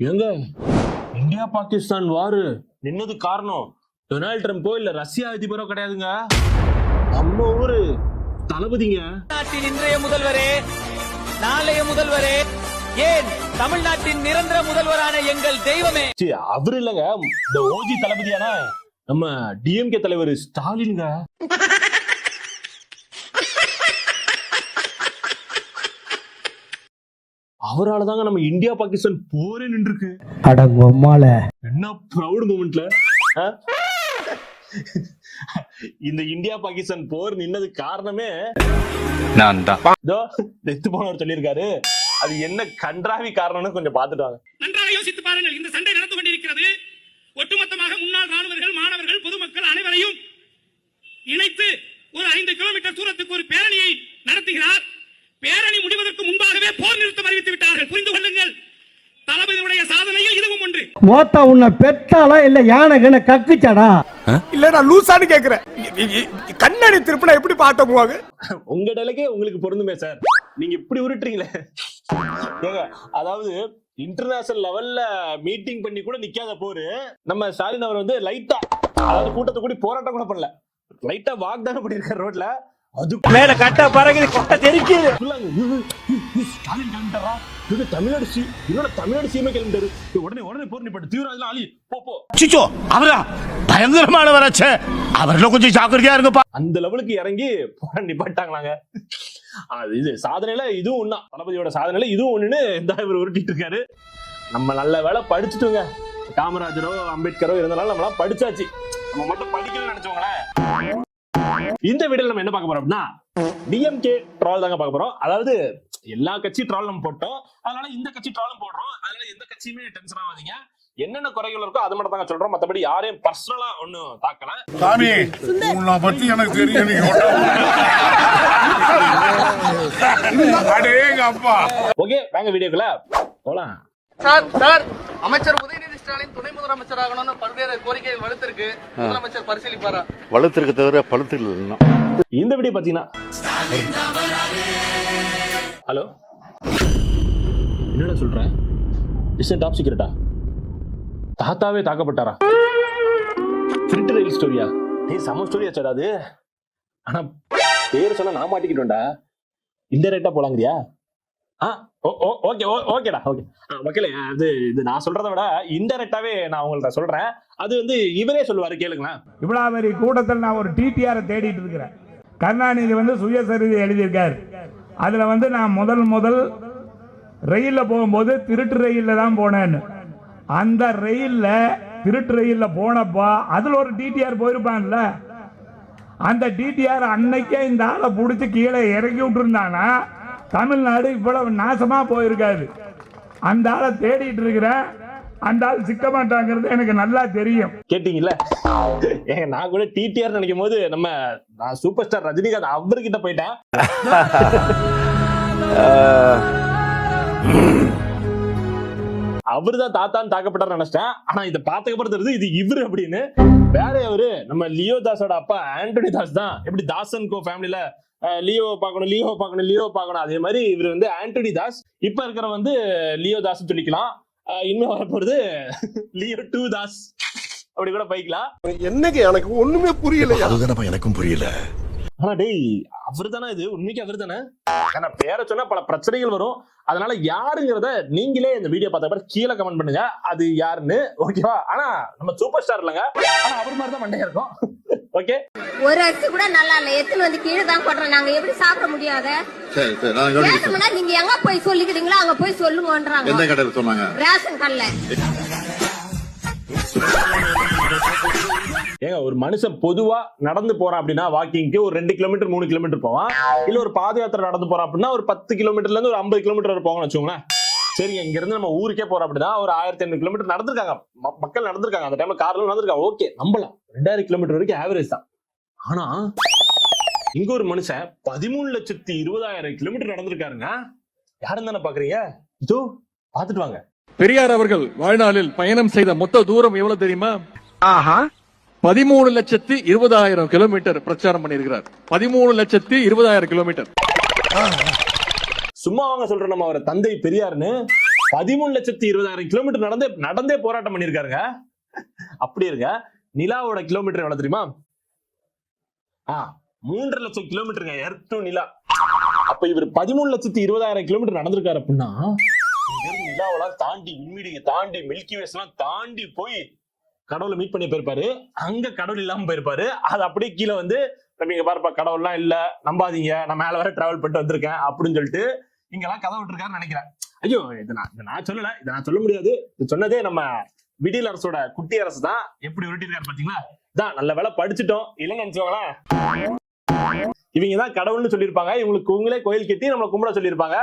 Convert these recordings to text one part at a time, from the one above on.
ஏங்க இந்தியா பாகிஸ்தான் வாரு நின்னது காரணம் டொனால்ட் ட்ரம்ப்போ இல்ல ரஷ்யா அதிபரோ கிடையாதுங்க, நம்ம ஊரு தளபதிங்க. நாட்டின் இன்றைய முதல்வரே, நாளைய முதல்வரே, ஏன் தமிழ்நாட்டின் நிரந்தர முதல்வரான எங்கள் தெய்வமே. அவரு இல்லங்க, இந்த ஓஜி தளபதியான நம்ம டிஎம்கே தலைவர் ஸ்டாலின்ங்க. அவராலதாங்க நம்ம இந்தியா பாகிஸ்தான் போரே நின்று இருக்கு. என்ன ப்ரௌட் மூமெண்ட்ல இந்த இந்தியா பாகிஸ்தான் போர் நின்னது காரணமே நான் தான். டெத் போனவர் சொல்லியிருக்காரு. அது என்ன கன்றாவி காரணம்னு கொஞ்சம் பாத்துட்டாங்க. நன்றாக யோசித்து பாருங்கள். இந்த சண்டை நடந்து கொண்டிருக்கிறது. ஒட்டுமொத்தமாக முன்னாள் ராணுவர்கள், மாணவர்கள், பொதுமக்கள் அனைவரையும் இணைத்து ஒரு 5 கிலோமீட்டர் தூரத்துக்கு ஒரு பேரணியை நடத்துகிறார். பேரணி முடிவதற்கு முன்பாகவே போர் நிறுத்தம் அறிவித்து விட்டார்கள். புரிந்து கொள்ளுங்கள், தளபதியுடைய சாதனையில் இதுவும் ஒன்று. மோத்தா உன்னை பெத்தாளா இல்ல யானை கக்குச்சாடா? இல்ல லூசான்னு கேக்குறேன். கண்ணாடி திருப்பினா எப்படி பாட்ட போவாங்க? உங்க டேலக்கே உங்களுக்கு பொருந்துமே சார், நீங்க இப்படி உருட்டுறீங்களே. அதாவது இன்டர்நேஷனல் லெவல்ல மீட்டிங் பண்ணி கூட நிக்காத போரு நம்ம ஸ்டாலின் அவர் வந்து லைட்டா, அதாவது கூட்டத்தை கூடி போராட்டம் கூட பண்ணல, லைட்டா வாக் தானே பண்ணிருக்காரு ரோட்ல. அது மேல கட்ட பறகுது, கொட்ட தெரிக்குது. ஸ்டாலின் கிளம்பிட்டாரா, தமிழ்நாடு இன்னொரு தமிழ்நாடு சீமை கிளம்பிட்டாரு, உடனே போர் நிப்பாட்டு, தீவிரவாதிகள் ஆளி போ போ. சிச்சோ அவரா பயங்கரமானவராச்சே, அவர்ல கொஞ்சம் ஜாக்கிரதையா இருங்கப்பா. அந்த லெவலுக்கு இறங்கி போர நிப்பாட்டாங்களாங்க. இது சாதனையில இதுவும் ஒண்ணா, தளபதியோட சாதனையில இதுவும் ஒண்ணுன்னு இந்த இவர் உருட்டிட்டு இருக்காரு. நம்ம நல்ல வேலை படிச்சுட்டோங்க. காமராஜரோ அம்பேத்கரோ இருந்தனால நம்மளாம் படிச்சாச்சு, நம்ம மட்டும் படிக்கணும்னு நினைச்சவங்களேன். இந்த வீடியோல நம்ம என்ன பார்க்க போறோம் அப்படின்னா, டிஎம்கே ட்ரால் தாங்க பார்க்க போறோம். அதாவது எல்லா கட்சி ட்ரால் நம்ம போட்டோம், அதனால இந்த கட்சி ட்ராலும் போடுறோம். அதனால எந்த கட்சியுமே டென்ஷன் ஆகாதீங்க. என்னென்ன குறைகள் இருக்கோ அதை மட்டும் தாங்க சொல்றோம், மத்தபடி யாரையும் பர்சனலா ஒண்ணும் தாக்கல. சாமி உன்னை பத்தி எனக்கு தெரியும். ஓகே வாங்க வீடியோக்குள்ள போலாம். சார், அமைச்சர் உதயநிதி ஸ்டாலின் துணை முதலமைச்சராகணும்னு பல்வேறு கோரிக்கைகள் வலுத்திருக்கு. முதலமைச்சர் பரிசீலிப்பாரா? வலுத்திருக்கு தவிர பழுத்து இல்லைன்னா. இந்த வீடியோ பாத்தீங்கன்னா, ஹலோ என்னடா சொல்ற, டாப் சீக்ரெட்டா, தாத்தாவே தாக்கப்பட்டாரா, திருட்டு ரயில் ஸ்டோரியா? சம ஸ்டோரியா சார் அது. ஆனா பேர் சொன்னா நான் மாட்டிக்கிட்டோம்டா. இன்டெரக்டா போலாங்கறியா? ஓகேடா ஓகே மக்களே, இது நான் சொல்றதை விட இன்டெரக்டாவே நான் உங்கள்ட்ட சொல்றேன். அது வந்து இவரே சொல்லுவாரு, கேளுங்களேன். இவ்வளவு பெரிய கூட்டத்தில் நான் ஒரு டிடிஆரை தேடிட்டு இருக்கிறேன். கருணாநிதி வந்து சுயசரிதை எழுதியிருக்காரு. அதுல வந்து நான் முதல் ரயில்ல போகும்போது திருட்டு ரயில்ல தான் போனேன்னு. அந்த ரயில்ல திருட்டு ரயில்ல போனப்பா அதுல ஒரு டிடிஆர் போயிருப்பான்ல, அந்த டிடிஆர் அன்னைக்கே இந்த ஆளை புடிச்சு கீழே இறக்கி விட்டுருந்தானா தமிழ்நாடு இவ்வளவு நாசமா போயிருக்காது. அந்த ஆளை தேடிட்டு இருக்கிறேன், அந்த ஆள் சிக்க மாட்டாங்கிறது எனக்கு நல்லா தெரியும். கேட்டீங்கல்ல, நான் கூட டிடிஆர் நினைக்கும் போது நான் சூப்பர் ஸ்டார் ரஜினிகாந்த் அவர்கிட்ட போயிட்டேன். அவருதான் தாத்தான் தாக்கப்பட்டார் நினைச்சிட்டேன். ஆனா இதை பார்த்துக்க தெரியுது இது இவரு அப்படின்னு. வேற அவரு நம்ம லியோ தாஸோட அப்பா ஆண்டனி தாஸ் தான். எப்படி தாசன் கோ ஃபேமிலில லியோ பார்க்கணும், அதே மாதிரி இவர் வந்து ஆண்டனி தாஸ். இப்ப இருக்கிற வந்து லியோ தாஸ் சொல்லிக்கலாம். இன்னும் வரப்போறது லியோ 2 தாஸ் அப்படி கூட போய்க்கலாம். என்னங்க எனக்கு ஒண்ணுமே புரியல. அதுதானப்பா எனக்கும் புரியல. ஆனா டேய் அவரு தானே, இது உண்மைக்கு அவரு தானே. ஆனா பேரை சொன்னா பல பிரச்சனைகள் வரும். அதனால யாருங்கிறத நீங்களே இந்த வீடியோ பார்த்த கீழே கமெண்ட் பண்ணுங்க, அது யாருன்னு. ஓகேவா? ஆனா நம்ம சூப்பர் ஸ்டார் இல்லங்க, ஆனா அவர் மாதிரி தான் மண்டையா இருக்கும். ஓகே, ஒரு அரிசி கூட நல்லா இல்ல, எத்தனை வந்து கீழே தான் போடுறோம். நாங்க எப்படி சாப்பிட முடியாத? நீங்க எங்க போய் சொல்லிக்கிறீங்களோ அங்க போய் சொல்லுங்கன்றாங்க. எந்த கடையில சொன்னாங்க? ரேஷன் கடையில. ஏங்க ஒரு மனுஷன் பொதுவா நடந்து போறான் அப்படின்னா வாக்கிங்க்கு ஒரு 2 கிலோமீட்டர் 3 கிலோமீட்டர் போவான். இல்ல ஒரு பாத யாத்திரை நடந்து போறான் அப்படின்னா ஒரு 10 கிலோமீட்டர்ல இருந்து ஒரு 50 கிலோமீட்டர் போவாங்கன்னு வச்சுக்கோங்களேன். சரிங்க, இங்க இருந்து நம்ம ஊருக்கே போறோம் அப்படின்னா ஒரு 1500 கிலோமீட்டர் நடந்திருக்காங்க, மக்கள் நடந்திருக்காங்க. அந்த டைம்ல கார்ல நடந்திருக்காங்க. ஓகே, நம்பலாம். 2000 கிலோமீட்டர் வரைக்கும் ஆவரேஜ் தான். ஆனா இங்க ஒரு மனுஷன் 13,20,000 கிலோமீட்டர் நடந்திருக்காருங்க. யாருன்னு தானே பாக்குறீங்க? இதோ பாத்துட்டு வாங்க. பெரியார் அவர்கள் வாழ்நாளில் பயணம் செய்த மொத்த தூரம் எவ்வளவு தெரியுமா? 13,20,000 கிலோமீட்டர் பிரச்சாரம் பண்ணியிருக்கிறார். 13,20,000 கிலோமீட்டர். சும்மா வாங்க சொல்றோம் நம்ம அவரை தந்தை பெரியார்னு. 13,20,000 கிலோமீட்டர் நடந்தே போராட்டம் பண்ணிருக்காருங்க. அப்படி இருக்க நிலாவோட கிலோமீட்டர் எவ்வளவு தெரியுமா? 3.5 லட்சம் கிலோமீட்டருங்க எர்த் டு நிலா. அப்ப இவர் 13,20,000 கிலோமீட்டர் நடந்திருக்காரு அப்படின்னா நிலாவெல்லாம் தாண்டி விண்வெளியை தாண்டி மில்கி வேஸ் எல்லாம் தாண்டி போய் கடவுளை மீட் பண்ணி போயிருப்பாரு. அங்க கடவுள் இல்லாம போயிருப்பாரு. அது அப்படியே கீழே வந்து நீங்க பாருப்பா கடவுள்லாம் இல்ல நம்பாதீங்க, நான் மேல வர டிராவல் பண்ணிட்டு வந்திருக்கேன் அப்படின்னு சொல்லிட்டு இங்கெல்லாம் கதை விட்டுருக்காருன்னு நினைக்கிறேன். ஐயோ இதை நான் சொல்லல, இதை நான் சொல்ல முடியாது. இது சொன்னதே நம்ம விடியல் அரசோட குட்டி அரசு தான். எப்படி உருட்டிருக்காரு பாத்தீங்களா? இதான் நல்ல வேலை படிச்சுட்டோம் இல்லைன்னு நினைச்சுவாங்களேன். இவங்கதான் கடவுள்னு சொல்லியிருப்பாங்க. இவங்களுக்கு உங்களே கோயில் கட்டி நம்மளை கும்பிட சொல்லியிருப்பாங்க.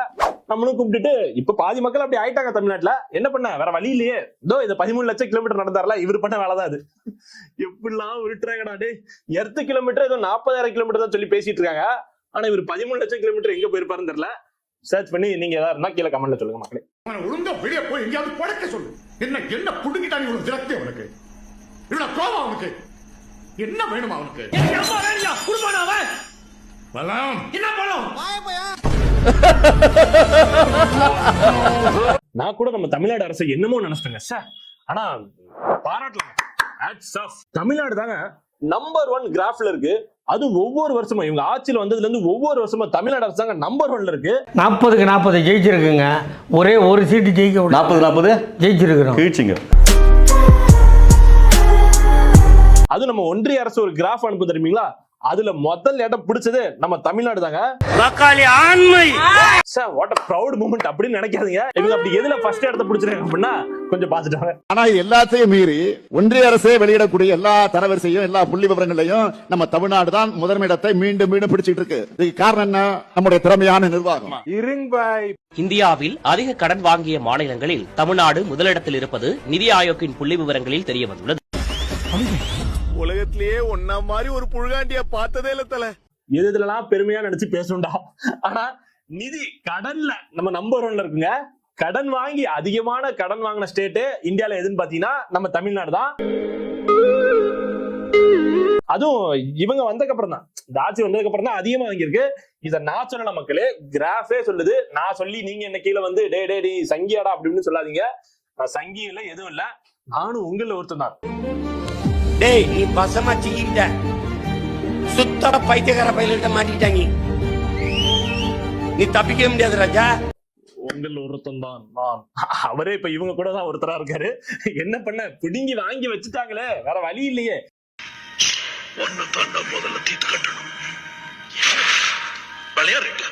நம்மளும் கும்பிட்டுட்டு இப்ப பாதி மக்கள் அப்படி ஆயிட்டாங்க தமிழ்நாட்டுல. என்ன பண்ண வேற வழி இல்லையே. இதோ இதை 13 லட்சம் கிலோமீட்டர் நடந்தாருல, இவர் பண்ண வேலைதான் அது. எப்படிலாம் உருட்டுறாங்கடா டே. எர்த்து கிலோமீட்டர் ஏதோ 40,000 கிலோமீட்டர் தான் சொல்லி பேசிட்டு இருக்காங்க. ஆனா இவர் 13 லட்சம் கிலோமீட்டர் எங்க போயிருப்பாருன்னு தெரியல. சர்ச் பண்ணி நீங்க ஏதாவது இருந்தா கீழே கமெண்ட்ல சொல்லுங்க மக்களே. ஒழுங்கா வெளியே போய் எங்கேயாவது படைக்க சொல்லு. என்ன புடுங்கிட்டாங்க இவ்வளவு விரக்தி அவனுக்கு, இவ்வளவு கோபம் அவனுக்கு, என்ன வேணுமா அவனுக்கு? நான் கூட நம்ம தமிழ்நாடு அரசு என்னமோ நினைச்சிட்டேங்க சார். ஆனா பாராட்டலாம். தமிழ்நாடு தாங்க நம்பர் 1 கிராஃப்ல இருக்கு. அது ஒவ்வொரு வருஷமும் இவங்க ஆட்சியில் வந்ததுல இருந்து ஒவ்வொரு வருஷமும் தமிழ்நாடு அரசு தாங்க நம்பர் 1ல இருக்கு. 40க்கு 40 ஜெயிச்சிருக்குங்க. ஒரே ஒரு சீட்டு ஜெயிக்க 40 ஜெயிச்சிருக்கிறோம். கீழ்ச்சிங்க. அது நம்ம ஒன்றிய அரசு ஒரு கிராஃப் அனுப்பு தெரியுங்களா? அதுல முதல் இடம் பிடிச்சது நம்ம தமிழ்நாடு தாங்க. வாட் a proud moment அப்படின்னு நினைக்காதீங்க. இவங்க அப்படி எதுல ஃபர்ஸ்ட் இடத்தை பிடிச்சிருக்காங்க அப்படின்னா கொஞ்சம் பாத்துட்டாங்க. ஆனா எல்லாத்தையும் மீறி ஒன்றிய அரசே வெளியிடக்கூடிய எல்லா தரவரிசையும் எல்லா புள்ளி விவரங்களையும் நம்ம தமிழ்நாடு தான் முதன்மையிடத்தை மீண்டும் மீண்டும் பிடிச்சிட்டு இருக்கு. இதுக்கு காரணம் என்ன? நம்முடைய திறமையான நிர்வாகம். இந்தியாவில் அதிக கடன் வாங்கிய மாநிலங்களில் தமிழ்நாடு முதலிடத்தில் இருப்பது நிதி ஆயோக்கின் புள்ளி விவரங்களில் தெரிய வந்துள்ளது. உலகத்திலேயே ஒன்னா மாதிரி ஒரு புழுகாண்டிய பார்த்ததே இல்ல தல. எதுலாம் பெருமையா நினைச்சு பேசணும்டா. ஆனா நிதி கடன்ல நம்ம நம்பர் 1ல இருக்குங்க. கடன் வாங்கி அதிகமான கடன் வாங்கின ஸ்டேட் இந்தியால எதுன்னு பாத்தீங்கன்னா நம்ம தமிழ்நாடு தான். அதுவும் இவங்க வந்ததுக்கு அப்புறம் தான், இந்த ஆட்சி வந்ததுக்கு அப்புறம் தான் அதிகமா வாங்கியிருக்கு. இத நான் சொல்லல மக்களே, கிராஃபே சொல்லுது. நான் சொல்லி நீங்க என்ன கீழே வந்து டே டே டி சங்கியாடா அப்படின்னு சொல்லாதீங்க. நான் சங்கி இல்ல, எதுவும் இல்ல. நானும் உங்கள ஒருத்தன் தான். டேய் நீ பசமா சிக்கிட்ட சுத்தர பைத்தியக்கார பையில மாட்டிக்கிட்டாங்க. நீ தப்பிக்க முடியாது ராஜா. உங்கள் ஒருத்தன் தான் நான். அவரே இப்ப இவங்க கூட தான் ஒருத்தரா இருக்காரு. என்ன பண்ண, பிடுங்கி வாங்கி வச்சுட்டாங்களே, வேற வழி இல்லையே. முதல்ல தீட்டு கட்டணும். விளையாடுறீங்களா?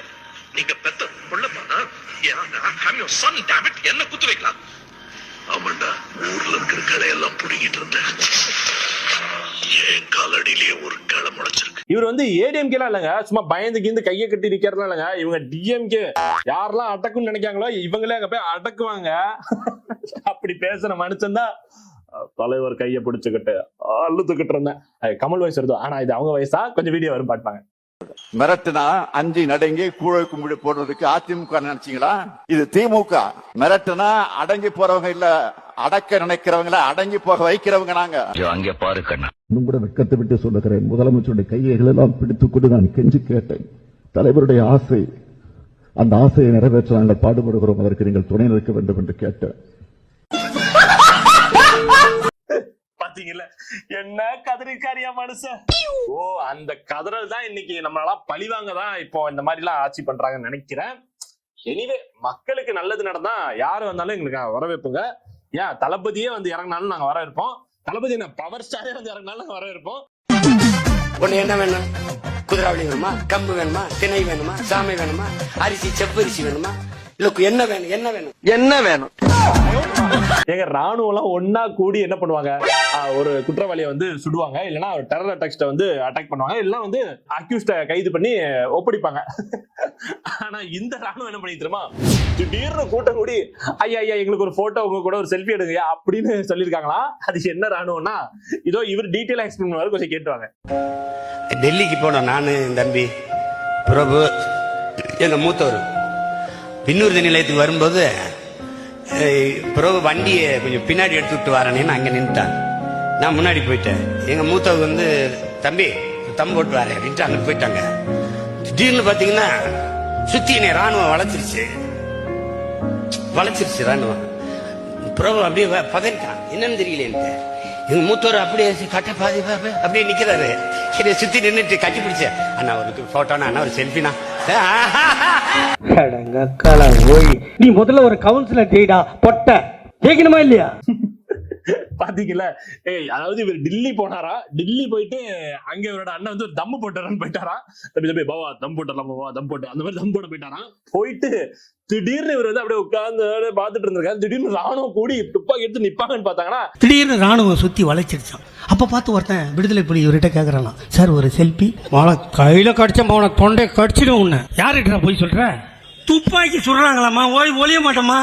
நீங்க பெத்த புள்ளப்பானா? என்ன குத்து வைக்கலாம்? ஆமாண்டா, ஊர்ல இருக்கிற கடையெல்லாம் புடிங்கிட்டு இருந்தேன். இவர் வந்து ஏடிஎம்கே இல்லங்க, சும்மா பயந்து கீந்து கையை கட்டி நிக்கிறதுலாம் இல்லங்க. இவங்க டிஎம்கே. யாரெல்லாம் அடக்குன்னு நினைக்காங்களோ இவங்களே அங்க போய் அடக்குவாங்க. அப்படி பேசுற மனுஷன் தான் தலைவர் கையை பிடிச்சுக்கிட்டு அழுத்துக்கிட்டு இருந்தேன். கமல் வயசு இருந்தோம். ஆனா இது அவங்க வயசா? கொஞ்சம் வீடியோ வரும் பாட்டுப்பாங்க. மிரட்டுனா அஞ்சு நடங்கி கூழ கும்பிடு போடுறதுக்கு அதிமுக நினைச்சீங்களா? இது திமுக. மிரட்டுனா அடங்கி போறவங்க இல்ல, அடக்க நினைக்கிறவங்கள அடங்கி போக வைக்கிறவங்க நாங்க. அங்கே பாரு கண்ணா. கூட வெட்கத்தை விட்டு சொல்லுகிறேன். முதலமைச்சருடைய கையைகள் எல்லாம் பிடித்துக் கொண்டு நான் கெஞ்சி கேட்டேன். தலைவருடைய ஆசை, அந்த ஆசையை நிறைவேற்ற நாங்கள் பாடுபடுகிறோம். அதற்கு நீங்கள் துணை நிற்க வேண்டும் என்று கேட்டேன். பாத்தீங்கல்ல என்ன கதறிக்காரியா மனுஷன். ஓ, அந்த கதறல் தான் இன்னைக்கு நம்மளால பழிவாங்க தான் இப்போ இந்த மாதிரி எல்லாம் ஆட்சி பண்றாங்கன்னு நினைக்கிறேன். எனிவே மக்களுக்கு நல்லது நடந்தா யாரு வந்தாலும் எங்களுக்கு வரவேற்புங்க. ஏன் தளபதியே வந்து இறங்கினாலும் நாங்க வரவேற்போம். தளபதி என்ன பவர் ஸ்டாரே வந்து இறங்கினாலும் நாங்க வரவேற்போம். உன்னை என்ன வேணும்? குதிராவளி வேணுமா? கம்பு வேணுமா? திணை வேணுமா? சாமை வேணுமா? அரிசி செவ்வரிசி வேணுமா? என்ன வேணும்? என்ன வேணும்? என்ன வேணும்? எங்க ராணுவம் எல்லாம் ஒன்னா கூடி என்ன பண்ணுவாங்க, ஒரு குற்றவாளியை வந்து சுடுவாங்க, இல்லைன்னா ஒரு டெரர் அட்டாக்ஸ்ட வந்து அட்டாக் பண்ணுவாங்க, எல்லாம் வந்து அக்யூஸ்ட கைது பண்ணி ஒப்படைப்பாங்க. ஆனா இந்த ராணுவம் என்ன பண்ணி தெரியுமா, திடீர்னு கூட்டம் கூடி ஐயா ஐயா எங்களுக்கு ஒரு போட்டோ உங்க கூட ஒரு செல்ஃபி எடுங்க அப்படின்னு சொல்லியிருக்காங்களா? அது என்ன ராணுவம்னா இதோ இவர் டீட்டெயிலா எக்ஸ்பிளைன் பண்ணுவாரு, கொஞ்சம் கேட்டுவாங்க. டெல்லிக்கு போனோம் நானு, தம்பி பிரபு, எங்க மூத்தவர் பின்னூர்தி நிலையத்துக்கு வரும்போது பிரபு வண்டியை கொஞ்சம் பின்னாடி எடுத்துட்டு வரேன்னு அங்க நின்றுட்டான். நான் முன்னாடி போயிட்டேன். எங்க மூத்தவர் வந்து தம்பி தம்பு போட்டு வரேன் அப்படின்ட்டு அங்க போயிட்டாங்க. திடீர்னு பாத்தீங்கன்னா சுத்தி என்னை ராணுவம் வளர்த்துருச்சு. வளைச்சிருச்சுடான்னு பிரபு அப்படியே பதறிட்டான். என்னன்னு தெரியல எனக்கு. எங்க மூத்தவர் அப்படியே கட்ட பாதி அப்படியே நிக்கிறாரு. என்னை சுத்தி நின்றுட்டு கட்டி பிடிச்ச அண்ணா ஒரு போட்டோனா, அண்ணா ஒரு செல்ஃபினா. நீ முதல்ல ஒரு கவுன்சிலர் ஜெயிடா பொட்ட ஜெயிக்கணுமா இல்லையா? பாத்தீங்கல்ல, அதாவது இவர் டில்லி போனாரா, டில்லி போயிட்டு அங்க இவரோட அண்ணன் வந்து ஒரு தம்மு போட்டாரான்னு போயிட்டாரா, தம்பி பாவா தம் போட்டலாம் பாவா தம் போட்டு அந்த மாதிரி தம் போட போயிட்டாராம். போயிட்டு திடீர்னு இவர் வந்து அப்படியே உட்கார்ந்து பாத்துட்டு இருந்திருக்காரு. திடீர்னு ராணுவம் கூடி துப்பாக்கி எடுத்து நிப்பாங்கன்னு பாத்தாங்கன்னா, திடீர்னு ராணுவம் சுத்தி வளைச்சிருச்சான். அப்ப பார்த்து ஒருத்தன் விடுதலை புலி இவர்கிட்ட கேக்குறான், சார் ஒரு செல்ஃபி. கையில கடிச்ச போன தொண்டை கடிச்சிடும் உன்ன. யாருக்கிட்ட போய் சொல்ற? துப்பாக்கி சொல்றாங்களாமா, ஓய் ஒளிய மாட்டோமா?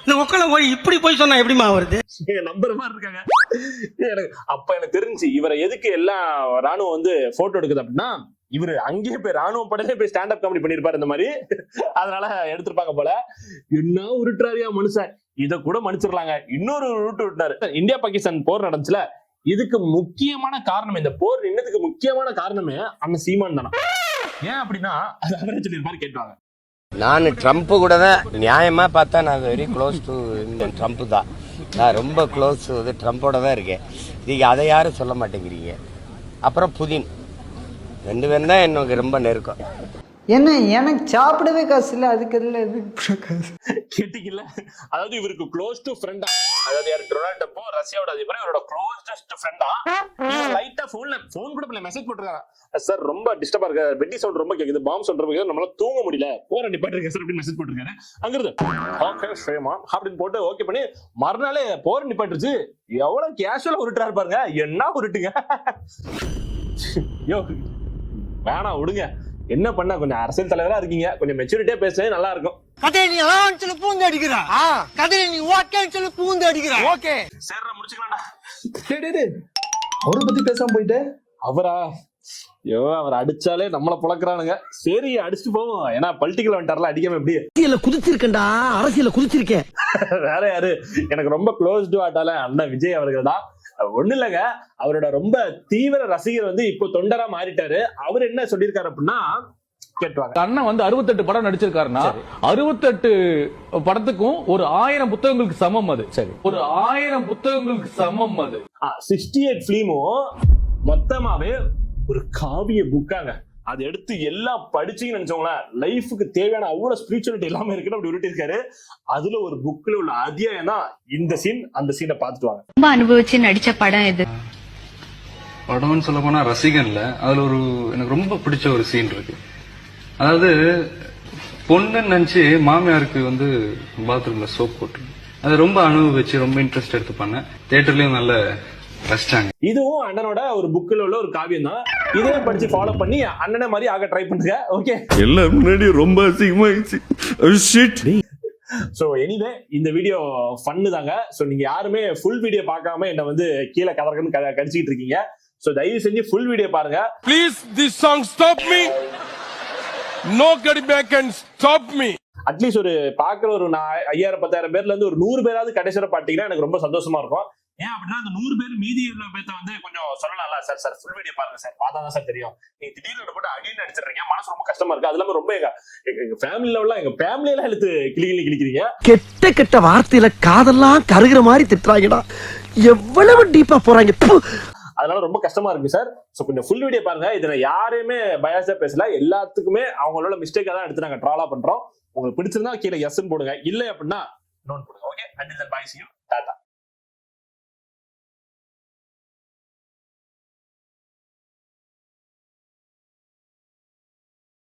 இந்த ஒக்கல போய் இப்படி போய் சொன்னா எப்படிமா வருது? நம்பர் மாதிரி இருக்காங்க. அப்ப எனக்கு தெரிஞ்சு இவரை எதுக்கு எல்லாம் ராணுவம் வந்து போட்டோ எடுக்குது அப்படின்னா, இவரு அங்கேயே போய் ராணுவ படையிலே போய் ஸ்டாண்ட் அப் காமெடி பண்ணிருப்பாரு இந்த மாதிரி. அதனால எடுத்திருப்பாங்க போல. என்ன உருட்டுறாரியா மனுஷன், இத கூட மன்னிச்சிடலாங்க. இன்னொரு உருட்டு விட்டாரு. இந்தியா பாகிஸ்தான் போர் நடந்துச்சுல, இதுக்கு முக்கியமான காரணம், இந்த போர் நின்னதுக்கு முக்கியமான காரணமே அண்ணன் சீமான் தானா. ஏன் அப்படின்னா அது அவரே சொல்லியிருப்பாரு, கேட்பாங்க. நான் ட்ரம்ப் கூட தான் நியாயமா பார்த்தா நான் வெரி க்ளோஸ் டு ட்ரம்ப் தான். நான் ரொம்ப க்ளோஸ் ட்ரம்போட தான் இருக்கேன். நீங்க அதை யாரும் சொல்ல மாட்டேங்கிறீங்க. அப்புறம் புதின், 2 பேரும் தான் எனக்கு ரொம்ப நெருக்கம். என்ன எனக்கு சாப்பிடவே காசு இல்ல, அதுக்கு எதுல காசு கேட்டீங்கல்ல? அதாவது இவருக்கு க்ளோஸ் டு ஃப்ரெண்டா, அதாவது யாரு டொனால்ட் ட்ரம்ப் ரஷ்யாவோட அதிபர், இவரோட க்ளோசஸ்ட் ஃப்ரெண்டா. லைட்டா போன் கூட மெசேஜ் போட்டுருக்காங்க, சார் ரொம்ப டிஸ்டர்பா இருக்கு, வெட்டி சவுண்ட் ரொம்ப கேக்குது, பாம் சவுண்ட் ரொம்ப கேக்குது, நம்மளால தூங்க முடியல, போற நிப்பாட்டிருக்க சார் அப்படின்னு மெசேஜ் போட்டுருக்காரு. அங்கிருந்து ஓகே சேமா அப்படின்னு போட்டு ஓகே பண்ணி மறுநாளே போற நிப்பாட்டுருச்சு. எவ்வளவு கேஷுவலா உருட்டுறாரு பாருங்க. என்ன உருட்டுங்க. யோ வேணாம் விடுங்க. என்ன பண்ண, கொஞ்சம் அரசியல் தலைவரா இருக்கீங்க, கொஞ்சம் மெச்சூரிட்டியா பேசுறது நல்லா இருக்கும். கதை நீ அலான்ஸ்ல பூந்து அடிக்கிறா, கதை நீ ஓகேன்னு பூந்து அடிக்கிறா. ஓகே சேர்ற முடிச்சுக்கலாம்டா. அவரை பத்தி பேசாம போயிட்டு அவரா, ஐயோ அவர் அடிச்சாலே நம்மள புழக்கிறானுங்க. சரி அடிச்சுட்டு போவோம், ஏன்னா பொலிட்டிக்கல் வந்துட்டார்ல, அடிக்காம எப்படி. அரசியல குதிச்சிருக்கேன்டா, அரசியல குதிச்சிருக்கேன். வேற யாரு எனக்கு ரொம்ப க்ளோஸ் டு ஆட்டால அண்ணன் விஜய் அவர்கள் தான். ஒண்ணு இல்லங்க, அவரோட ரொம்ப தீவிர ரசிகர் வந்து இப்போ தொண்டரா மாறிட்டாரு. அவர் என்ன சொல்லியிருக்காரு அப்படின்னா, கேட்டுவாங்க. அண்ணன் வந்து 68 படம் நடிச்சிருக்காருன்னா 68 படத்துக்கும் ஒரு 1000 புத்தகங்களுக்கு சமம் அது. சரி, ஒரு 1000 புத்தகங்களுக்கு சமம் அது. 68 பிலிமும் மொத்தமாவே ஒரு காவிய புக்காங்க. அதை எடுத்து எல்லாம் படிச்சீங்கன்னு நினைச்சோங்களேன், லைஃபுக்கு தேவையான அவ்வளவு ஸ்பிரிச்சுவலிட்டி எல்லாமே இருக்குன்னு அப்படி உருட்டி இருக்காரு. அதுல ஒரு புக்ல உள்ள அத்தியாயம் தான் இந்த சீன். அந்த சீனை பாத்துட்டு வாங்க. ரொம்ப அனுபவிச்சு நடிச்ச படம் இது. படம்னு சொல்ல போனா ரசிகன்ல அதுல ஒரு எனக்கு ரொம்ப பிடிச்ச ஒரு சீன் இருக்கு. அதாவது பொண்ணு நினைச்சு மாமியாருக்கு வந்து பாத்ரூம்ல சோப் போட்டு அது ரொம்ப அனுபவிச்சு ரொம்ப இன்ட்ரெஸ்ட் எடுத்து பண்ணேன். தியேட்டர்லயும் நல்ல ரசிச்சாங்க. இதுவும் அண்ணனோட ஒரு புக்ல உள்ள ஒரு காவியம் தான். இதே படிச்சு ஃபாலோ பண்ணி அண்ணனை மாதிரி ஆக ட்ரை பண்ணுங்க. ஓகே, எல்லாரும் முன்னாடி ரொம்ப அசிங்கமாயிடுச்சு. சோ எனிவே இந்த வீடியோ ஃபன்னு தாங்க. சோ நீங்க யாருமே ஃபுல் வீடியோ பார்க்காம என்ன வந்து கீழே கதறக்கன்னு கடிச்சிட்டு இருக்கீங்க. சோ தயவு செஞ்சு ஃபுல் வீடியோ பாருங்க. Please, this song stop me. No getting back and stop me. At least ஒரு பாக்குற ஒரு 5000-10,000 பேர்ல இருந்து ஒரு 100 பேராவது கடைசியில பாத்தீங்கன்னா எனக்கு ரொம்ப சந்தோஷமா இருக்கும். ஏன் அப்படின்னா அந்த 100 பேர் மீதி உள்ள பேர்த்த வந்து கொஞ்சம் சொல்லலாம்ல, சார் சார் ஃபுல் வீடியோ பாருங்க சார், பார்த்தாதான் சார் தெரியும். நீங்க திடீர்னு போட்டு அடின்னு அடிச்சிடுறீங்க, மனசு ரொம்ப கஷ்டமா இருக்கு. அது இல்லாம ரொம்ப எங்க ஃபேமிலில உள்ள எங்க ஃபேமிலியெல்லாம் எடுத்து கிளிக்கிறீங்க. கெட்ட கெட்ட வார்த்தையில காதெல்லாம் கருகிற மாதிரி திட்டுறாங்கடா, எவ்வளவு டீப்பா போறாங்க. அதனால ரொம்ப கஷ்டமா இருக்கு சார். சோ கொஞ்சம் ஃபுல் வீடியோ பாருங்க. இதுல யாரையுமே பயாஸா பேசல, எல்லாத்துக்குமே அவங்களோட மிஸ்டேக்கா தான் எடுத்து நாங்க ட்ராலா பண்றோம். உங்களுக்கு பிடிச்சிருந்தா கீழே எஸ்ன்னு போடுங்க, இல்லை அப்படின்னா நோட் போடுங்க. Okay, until then bye, see you, Tata.